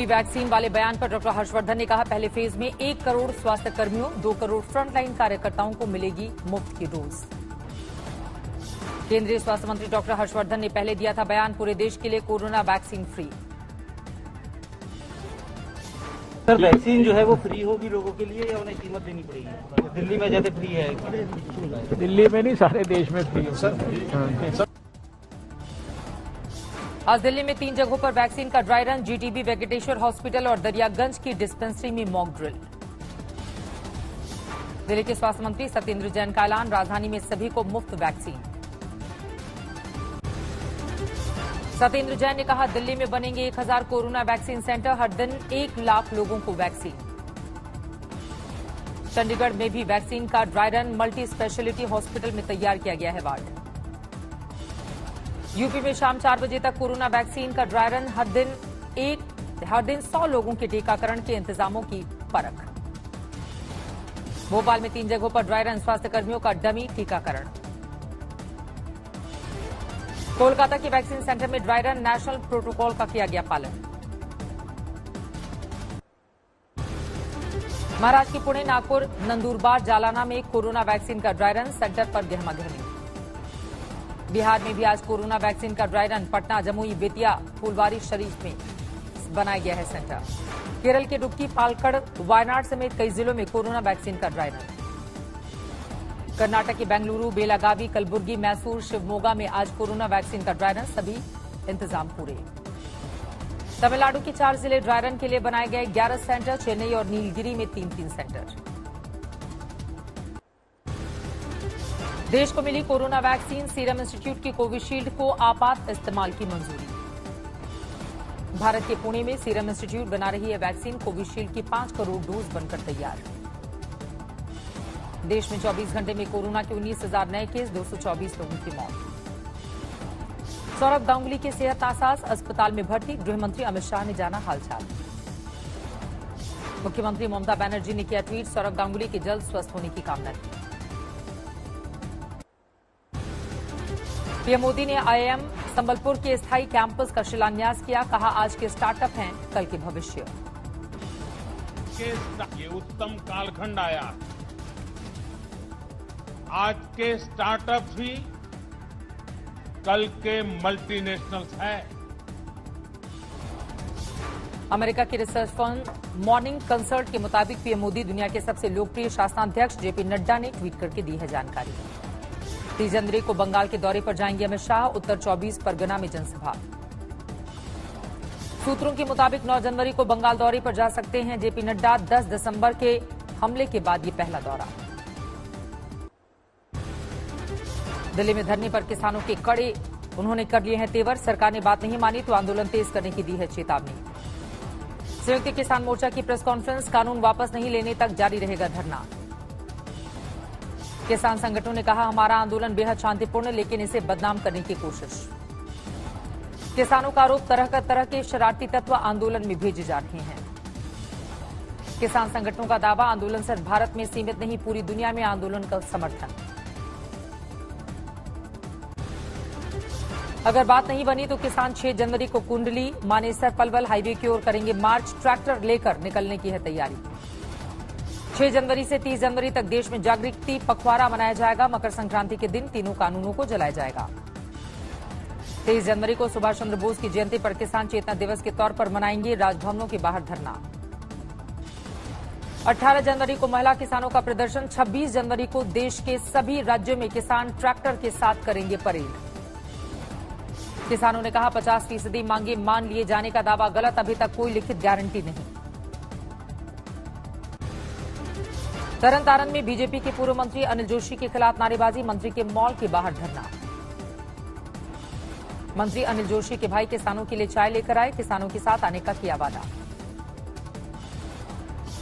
Free vaccine वाले बयान पर डॉक्टर हर्षवर्धन ने कहा, पहले फेज में 1 करोड़ स्वास्थ्य कर्मियों, 2 करोड़ फ्रंटलाइन कार्यकर्ताओं को मिलेगी मुफ्त की डोज। केंद्रीय स्वास्थ्य मंत्री डॉक्टर हर्षवर्धन ने पहले दिया था बयान, पूरे देश के लिए corona vaccine free. Sir, vaccine जो है वो फ्री होगी लोगों के लिए या उन्हें कीमत देनी पड़ेगी? दिल्ली में जैसे फ्री है। दिल्ली में नहीं, सारे देश में फ्री है। आज दिल्ली में 3 जगहों पर वैक्सीन का dry run, GTB, Venkateshwar hospital और दरियागंज की डिस्पेंसरी में मॉक ड्रिल। दिल्ली के स्वास्थ्य मंत्री सत्येंद्र जैन का ऐलान, राजधानी में सभी को मुफ्त वैक्सीन। सत्येंद्र जैन ने कहा, दिल्ली में बनेंगे 1000 कोरोना वैक्सीन सेंटर, हर दिन 1 लाख लोगों को वैक्सीन। चंडीगढ़ में भी वैक्सीन का dry run, multi speciality hospital में तैयार किया गया है वार्ड। यूपी में शाम 4 बजे तक कोरोना वैक्सीन का ड्राई रन, हर दिन 100 लोगों के टीकाकरण के इंतजामों की परख। भोपाल में 3 जगहों पर ड्राई रन, स्वास्थ्य कर्मियों का डमी टीकाकरण। कोलकाता के वैक्सीन सेंटर में ड्राई रन, नेशनल प्रोटोकॉल का किया गया पालन। महाराष्ट्र के पुणे, नागपुर, नंदुरबार, जालना में कोरोना वैक्सीन का ड्राई रन, सेंटर पर गहमागहमी। बिहार में भी आज कोरोना वैक्सीन का ड्राई रन, पटना, जमुई, बेतिया, फुलवारी शरीफ में बनाया गया है सेंटर। केरल के इडुक्की, पालक्कड़, वायनाड समेत कई जिलों में कोरोना वैक्सीन का ड्राई रन। कर्नाटक के बेंगलुरु, बेलागावी, कलबुर्गी, मैसूर, शिवमोगा में आज कोरोना वैक्सीन का ड्राई रन, सभी इंतजाम पूरे। तमिलनाडु के 4 जिले ड्राई रन के लिए बनाए गए 11 सेंटर, चेन्नई और नीलगिरी में 3-3 सेंटर। देश को मिली कोरोना वैक्सीन, सीरम इंस्टीट्यूट की कोविशील्ड को आपात इस्तेमाल की मंजूरी। भारत के पुणे में सीरम इंस्टीट्यूट बना रही है वैक्सीन, कोविशील्ड की 5 करोड़ डोज बनकर तैयार। देश में 24 घंटे में कोरोना के 19,000 नए केस, 224 लोगों की मौत। सौरभ गांगुली की सेहत नासाज, अस्पताल में भर्ती, गृहमंत्री अमित शाह ने जाना हालचाल। मुख्यमंत्री ममता बनर्जी ने किया ट्वीट, सौरभ गांगुली के जल्द स्वस्थ होने की कामना की। पीएम मोदी ने आईआईएम संबलपुर के स्थायी कैंपस का शिलान्यास किया, कहा आज के स्टार्टअप हैं कल के भविष्य। ये उत्तम कालखंड आया, आज के स्टार्टअप ही कल के मल्टीनेशनल्स हैं। अमेरिका के रिसर्च फर्म मॉर्निंग कंसल्ट के मुताबिक पीएम मोदी दुनिया के सबसे लोकप्रिय शासनाध्यक्ष जेपी नड्डा ने ट्वीट करके दी है जानकारी। 30 जनवरी को बंगाल के दौरे पर जाएंगे अमित शाह, उत्तर 24 परगना में जनसभा। सूत्रों के मुताबिक 9 जनवरी को बंगाल दौरे पर जा सकते हैं जेपी नड्डा, 10 दिसंबर के हमले के बाद ये पहला दौरा। दिल्ली में धरने पर किसानों के कड़े उन्होंने कर लिए हैं तेवर, सरकार ने बात नहीं मानी तो आंदोलन तेज करने की दी है चेतावनी। संयुक्त किसान मोर्चा की प्रेस कॉन्फ्रेंस, कानून वापस नहीं लेने तक जारी रहेगा धरना। किसान संगठनों ने कहा, हमारा आंदोलन बेहद शांतिपूर्ण, लेकिन इसे बदनाम करने की कोशिश। किसानों का आरोप, तरह के शरारती तत्व आंदोलन में भेजे जा रहे हैं। किसान संगठनों का दावा, आंदोलन सिर्फ भारत में सीमित नहीं, पूरी दुनिया में आंदोलन का समर्थन। अगर बात नहीं बनी तो किसान 6 जनवरी को कुंडली, मानेसर, पलवल हाईवे की ओर करेंगे मार्च, ट्रैक्टर लेकर निकलने की है तैयारी। 6 जनवरी से 30 जनवरी तक देश में जागृति पखवाड़ा मनाया जाएगा, मकर संक्रांति के दिन तीनों कानूनों को जलाया जाएगा। 23 जनवरी को सुभाष चंद्र बोस की जयंती पर किसान चेतना दिवस के तौर पर मनाएंगे राजभवनों के बाहर धरना। 18 जनवरी को महिला किसानों का प्रदर्शन, 26 जनवरी को देश के सभी राज्यों में किसान ट्रैक्टर के साथ करेंगे परेड। किसानों ने कहा, 50% मांगे मान लिए जाने का दावा गलत, अभी तक कोई लिखित गारंटी नहीं। तरनतारन में बीजेपी के पूर्व मंत्री अनिल जोशी के खिलाफ नारेबाजी, मंत्री के मॉल के बाहर धरना। मंत्री अनिल जोशी के भाई किसानों के लिए चाय लेकर आए, किसानों के साथ आने का किया वादा।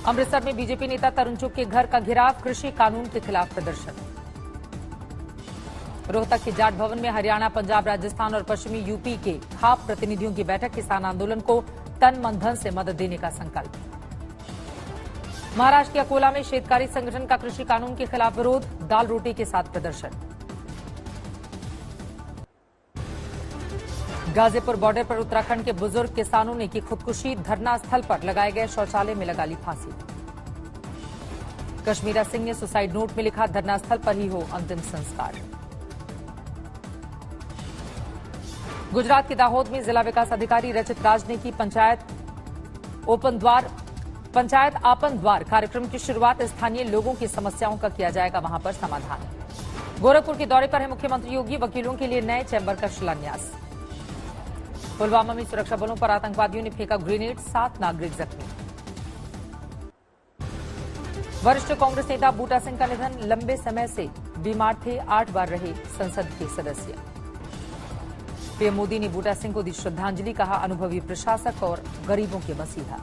अमृतसर में बीजेपी नेता तरुण चुग के घर का घेराव, कृषि कानून के खिलाफ प्रदर्शन। रोहतक के जाट भवन में हरियाणा, पंजाब, राजस्थान और पश्चिमी यूपी के खाप प्रतिनिधियों की बैठक, किसान आंदोलन को तन मन धन से मदद देने का संकल्प। महाराष्ट्र के अकोला में शेतकारी संगठन का कृषि कानून के खिलाफ विरोध, दाल रोटी के साथ प्रदर्शन। गाजीपुर बॉर्डर पर उत्तराखंड के बुजुर्ग किसानों ने की खुदकुशी, धरना स्थल पर लगाए गए शौचालय में लगा ली फांसी। कश्मीरा सिंह ने सुसाइड नोट में लिखा, धरना स्थल पर ही हो अंतिम संस्कार। गुजरात के दाहोद में जिला विकास अधिकारी रचित राज ने की पंचायत आपन द्वार कार्यक्रम की शुरुआत। स्थानीय लोगों की समस्याओं का किया जाएगा वहां पर समाधान। गोरखपुर के दौरे पर है मुख्यमंत्री योगी, वकीलों के लिए नए चैम्बर का शिलान्यास। पुलवामा में सुरक्षा बलों पर आतंकवादियों ने फेंका ग्रेनेड, 7 नागरिक जख्मी। वरिष्ठ कांग्रेस नेता बूटा सिंह का निधन, लंबे समय से बीमार थे, 8 बार रहे संसद के सदस्य। पीएम मोदी ने बूटा सिंह को दी श्रद्धांजलि, कहा अनुभवी प्रशासक और गरीबों के मसीहा।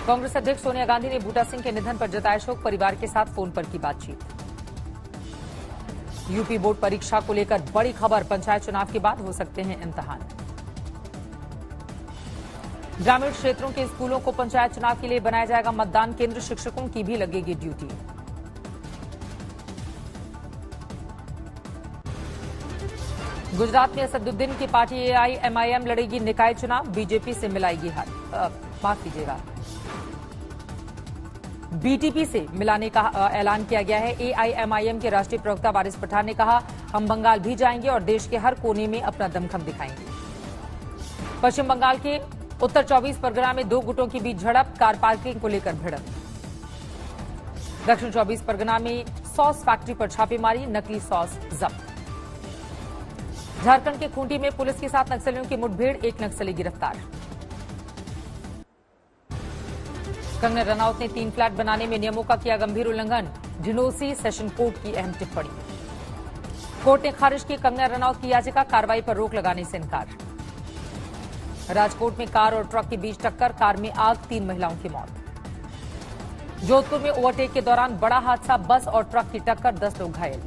कांग्रेस अध्यक्ष सोनिया गांधी ने बूटा सिंह के निधन पर जताया शोक, परिवार के साथ फोन पर की बातचीत। यूपी बोर्ड परीक्षा को लेकर बड़ी खबर, पंचायत चुनाव के बाद हो सकते हैं इम्तिहान। ग्रामीण क्षेत्रों के स्कूलों को पंचायत चुनाव के लिए बनाया जाएगा मतदान केंद्र, शिक्षकों की भी लगेगी ड्यूटी। गुजरात में असदुद्दीन की पार्टी एआईएमआईएम लड़ेगी निकाय चुनाव, बीजेपी से मिलाएगी हाथ, माफ कीजिएगा, बीटीपी से मिलाने का ऐलान किया गया है। एआईएमआईएम के राष्ट्रीय प्रवक्ता वारिस पठान ने कहा, हम बंगाल भी जाएंगे और देश के हर कोने में अपना दमखम दिखाएंगे। पश्चिम बंगाल के उत्तर 24 परगना में 2 गुटों के बीच झड़प, कार पार्किंग को लेकर भिड़ंत। दक्षिण 24 परगना में सॉस फैक्ट्री पर छापेमारी, नकली सॉस जब्त। झारखंड के खूंटी में पुलिस के साथ नक्सलियों की मुठभेड़, 1 नक्सली गिरफ्तार। कंगना रनौत ने 3 फ्लैट बनाने में नियमों का किया गंभीर उल्लंघन, ढिंडोसी सेशन कोर्ट की अहम टिप्पणी। कोर्ट ने खारिज की कंगना रनौत की याचिका, कार्रवाई पर रोक लगाने से इनकार। राजकोट में कार और ट्रक के बीच टक्कर, कार में आग, 3 महिलाओं की मौत। जोधपुर में ओवरटेक के दौरान बड़ा हादसा, बस और ट्रक की टक्कर, 10 लोग घायल।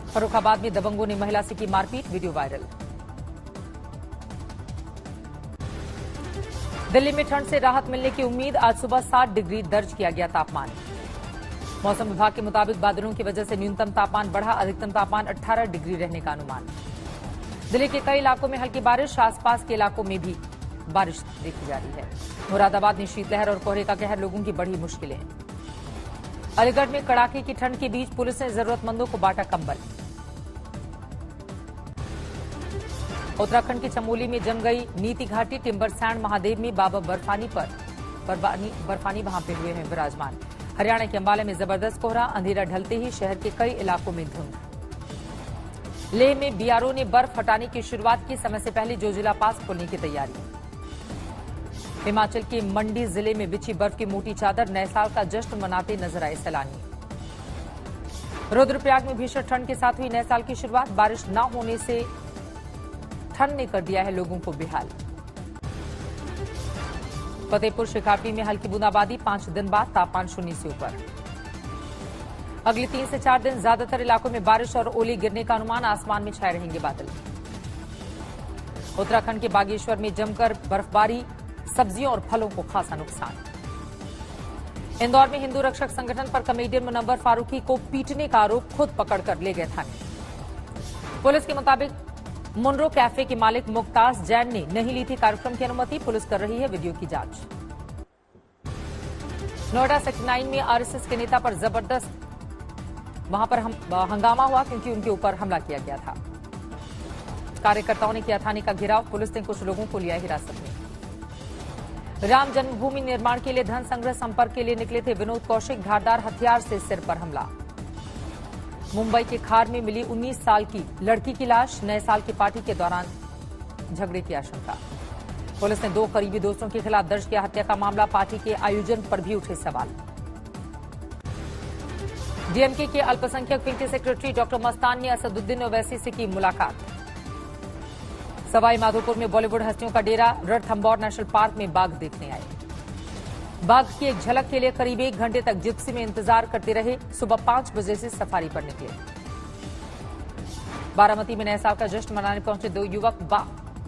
फर्रुखाबाद में दबंगों ने महिला से की मारपीट, वीडियो वायरल। दिल्ली में ठंड से राहत मिलने की उम्मीद, आज सुबह 7 डिग्री दर्ज किया गया तापमान। मौसम विभाग के मुताबिक बादलों की वजह से न्यूनतम तापमान बढ़ा, अधिकतम तापमान 18 डिग्री रहने का अनुमान। दिल्ली के कई इलाकों में हल्की बारिश, आसपास के इलाकों में भी बारिश देखी जा रही है। मुरादाबाद में शीतलहर और कोहरे का कहर, लोगों की बढ़ी मुश्किलें। अलीगढ़ में कड़ाके की ठंड के बीच पुलिस ने जरूरतमंदों को बांटा कंबल। उत्तराखंड की चमोली में जम गई नीति घाटी, टिम्बर सैंड महादेव में बाबा बर्फानी वहां पे हुए हैं विराजमान। हरियाणा के अंबाला में जबरदस्त कोहरा, अंधेरा ढलते ही शहर के कई इलाकों में धुंध। लेह में बीआरओ ने बर्फ हटाने की शुरुआत की, समय से पहले जोजिला पास खोलने की तैयारी। हिमाचल के मंडी जिले में बिछी बर्फ की मोटी चादर, नए साल का जश्न मनाते नजर आए सैलानी। रुद्रप्रयाग में भीषण ठंड के साथ हुई नए साल की शुरुआत, बारिश न होने से ठंड ने कर दिया है लोगों को बेहाल। फतेहपुर शिकापी में हल्की बूंदाबांदी, 5 दिन बाद तापमान 0 से ऊपर। अगले 3 से 4 दिन ज्यादातर इलाकों में बारिश और ओले गिरने का अनुमान, आसमान में छाए रहेंगे बादल। उत्तराखंड के बागेश्वर में जमकर बर्फबारी, सब्जियों और फलों को खासा नुकसान। इंदौर में हिंदू रक्षक संगठन पर कमेडियन मुनव्वर फारूकी को पीटने का आरोप, खुद पकड़कर ले गए थाने। पुलिस के मुताबिक मुनरो कैफे के मालिक मुक्ताज जैन ने नहीं ली थी कार्यक्रम की अनुमति, पुलिस कर रही है वीडियो की जांच। नोएडा सेक्टर 9 में आरएसएस के नेता पर जबरदस्त वहां पर हंगामा हुआ, क्योंकि उनके ऊपर हमला किया गया था। कार्यकर्ताओं ने किया थाने का घेराव, पुलिस ने कुछ लोगों को लिया हिरासत में। राम जन्मभूमि निर्माण के लिए धन संग्रह संपर्क के लिए निकले थे विनोद कौशिक, धारदार हथियार से सिर पर हमला। मुंबई के खार में मिली 19 साल की लड़की की लाश, नए साल की पार्टी के दौरान झगड़े की आशंका। पुलिस ने 2 करीबी दोस्तों के खिलाफ दर्ज किया हत्या का मामला, पार्टी के आयोजन पर भी उठे सवाल। डीएमके के अल्पसंख्यक विंग के सेक्रेटरी डॉक्टर मस्तान ने असदुद्दीन ओवैसी से की मुलाकात। सवाई माधोपुर में बॉलीवुड हस्तियों का डेरा, रणथंभौर नेशनल पार्क में बाघ देखने आए। बाघ की एक झलक के लिए करीब 1 घंटे तक जिप्सी में इंतजार करते रहे, सुबह 5 बजे से सफारी पर निकले। बारामती में नए साल का जश्न मनाने पहुंचे 2 युवक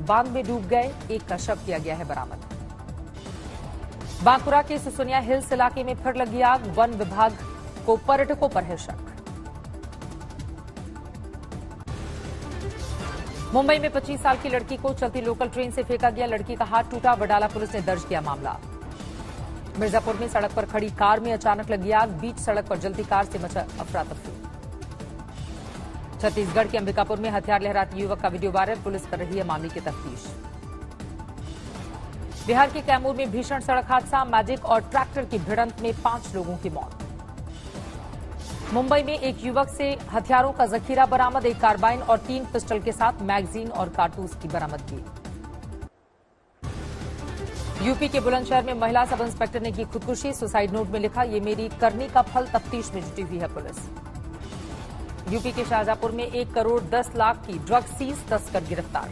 बांध में डूब गए, एक का शव किया गया है बरामद। बांकुरा के सुसुनिया हिल्स इलाके में फिर लगी आग, वन विभाग को पर्यटकों पर है शक। मुंबई में 25 साल की लड़की को चलती लोकल ट्रेन से फेंका गया, लड़की का हाथ टूटा, बडाला पुलिस ने दर्ज किया मामला। मिर्जापुर में सड़क पर खड़ी कार में अचानक लगी आग, बीच सड़क पर जलती कार से मचा अफरा तफरी। छत्तीसगढ़ के अंबिकापुर में हथियार लहराते युवक का वीडियो वायरल, पुलिस कर रही है मामले की तफ्तीश। बिहार के कैमूर में भीषण सड़क हादसा, मैजिक और ट्रैक्टर की भिड़ंत में 5 लोगों की मौत। मुंबई में एक युवक से हथियारों का जखीरा बरामद, एक कार्बाइन और 3 पिस्टल के साथ मैगजीन और कारतूस की बरामदगी। यूपी के बुलंदशहर में महिला सब इंस्पेक्टर ने की खुदकुशी, सुसाइड नोट में लिखा, ये मेरी करनी का फल, तफ्तीश में जुटी हुई है पुलिस। यूपी के शाहजहांपुर में 1 करोड़ 10 लाख की ड्रग सीज, तस्कर गिरफ्तार।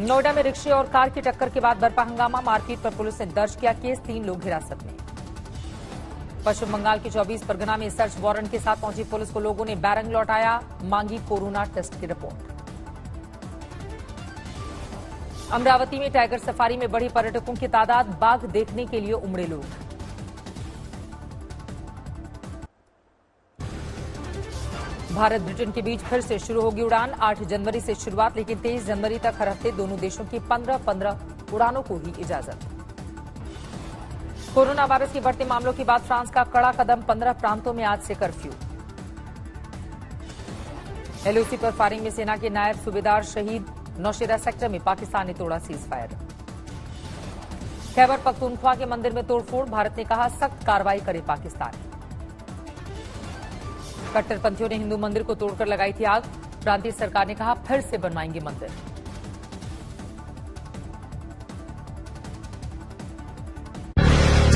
नोएडा में रिक्शे और कार की टक्कर के बाद बरपा हंगामा, मारपीट पर पुलिस ने दर्ज किया केस, 3 लोग हिरासत में। पश्चिम बंगाल के 24 परगना में सर्च वारंट के साथ पहुंची पुलिस को लोगों ने बैरंग लौटाया, मांगी कोरोना टेस्ट की रिपोर्ट। अमरावती में टाइगर सफारी में बढ़ी पर्यटकों की तादाद, बाघ देखने के लिए उमड़े लोग। भारत ब्रिटेन के बीच फिर से शुरू होगी उड़ान, 8 जनवरी से शुरुआत, लेकिन 23 जनवरी तक हर हफ्ते दोनों देशों की 15-15 उड़ानों को ही इजाजत। कोरोना वायरस के बढ़ते मामलों के बाद फ्रांस का कड़ा कदम, 15 प्रांतों में आज से कर्फ्यू। एलओसी पर फायरिंग में सेना के नायब सूबेदार शहीद, नौशेरा सेक्टर में पाकिस्तान ने तोड़ा सीज फायर। खैबर पख्तूनख्वा के मंदिर में तोड़फोड़, भारत ने कहा सख्त कार्रवाई करे पाकिस्तान। कट्टरपंथियों ने हिंदू मंदिर को तोड़कर लगाई थी आग, प्रांतीय सरकार ने कहा फिर से बनवाएंगे मंदिर।